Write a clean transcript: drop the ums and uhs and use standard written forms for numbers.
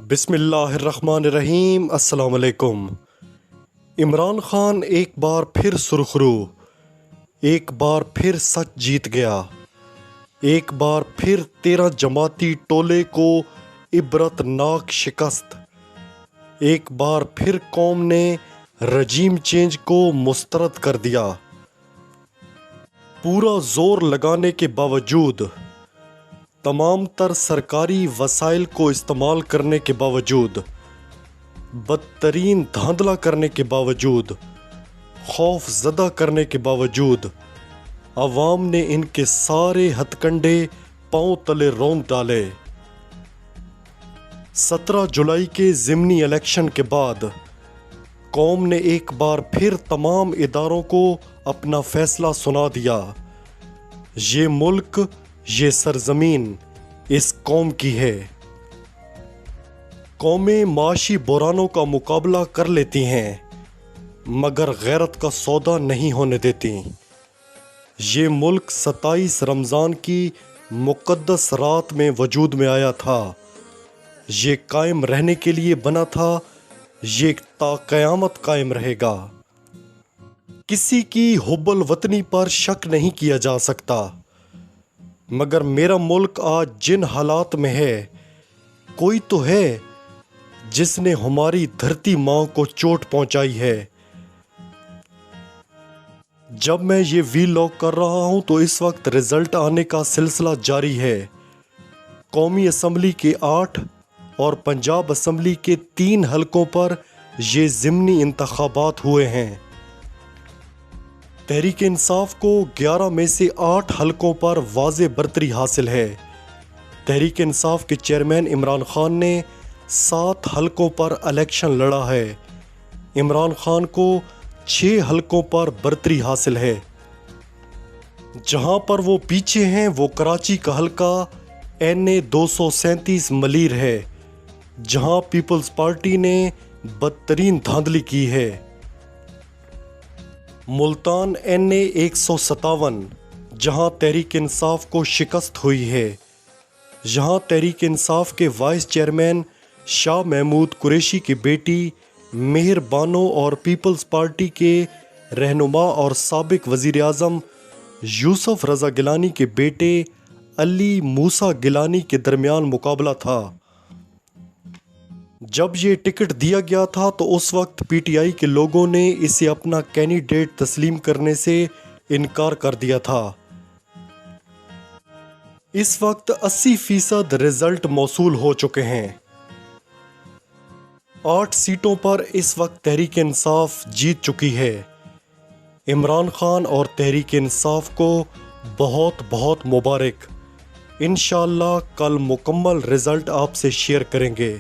بسم اللہ الرحمن الرحیم۔ السلام علیکم۔ عمران خان ایک بار پھر سرخرو، ایک بار پھر سچ جیت گیا، ایک بار پھر 13 جماعتی ٹولے کو عبرت ناک شکست، ایک بار پھر قوم نے رجیم چینج کو مسترد کر دیا۔ پورا زور لگانے کے باوجود، تمام تر سرکاری وسائل کو استعمال کرنے کے باوجود، بدترین دھاندلا کرنے کے باوجود، خوف زدہ کرنے کے باوجود، عوام نے ان کے سارے ہتھ کنڈے پاؤں تلے روند ڈالے۔ 17 جولائی کے ضمنی الیکشن کے بعد قوم نے ایک بار پھر تمام اداروں کو اپنا فیصلہ سنا دیا۔ یہ ملک، یہ سرزمین اس قوم کی ہے۔ قومیں معاشی بحرانوں کا مقابلہ کر لیتی ہیں مگر غیرت کا سودا نہیں ہونے دیتی۔ یہ ملک 27 رمضان کی مقدس رات میں وجود میں آیا تھا۔ یہ قائم رہنے کے لیے بنا تھا، یہ تا قیامت قائم رہے گا۔ کسی کی حب الوطنی پر شک نہیں کیا جا سکتا، مگر میرا ملک آج جن حالات میں ہے، کوئی تو ہے جس نے ہماری دھرتی ماں کو چوٹ پہنچائی ہے۔ جب میں یہ ویلاگ کر رہا ہوں تو اس وقت رزلٹ آنے کا سلسلہ جاری ہے۔ قومی اسمبلی کے 8 اور پنجاب اسمبلی کے 3 حلقوں پر یہ ضمنی انتخابات ہوئے ہیں۔ تحریک انصاف کو 11 میں سے 8 حلقوں پر واضح برتری حاصل ہے۔ تحریک انصاف کے چیئرمین عمران خان نے 7 حلقوں پر الیکشن لڑا ہے۔ عمران خان کو 6 حلقوں پر برتری حاصل ہے۔ جہاں پر وہ پیچھے ہیں وہ کراچی کا حلقہ NA 237 ملیر ہے، جہاں پیپلز پارٹی نے بدترین دھاندلی کی ہے۔ ملتان NA 157 جہاں تحریک انصاف کو شکست ہوئی ہے۔ یہاں تحریک انصاف کے وائس چیئرمین شاہ محمود قریشی کی بیٹی مہر بانو اور پیپلز پارٹی کے رہنما اور سابق وزیر اعظم یوسف رضا گیلانی کے بیٹے علی موسیٰ گیلانی کے درمیان مقابلہ تھا۔ جب یہ ٹکٹ دیا گیا تھا تو اس وقت PTI کے لوگوں نے اسے اپنا کینڈیڈیٹ تسلیم کرنے سے انکار کر دیا تھا۔ اس وقت 80% رزلٹ موصول ہو چکے ہیں۔ 8 سیٹوں پر اس وقت تحریک انصاف جیت چکی ہے۔ عمران خان اور تحریک انصاف کو بہت بہت مبارک۔ انشاءاللہ کل مکمل رزلٹ آپ سے شیئر کریں گے۔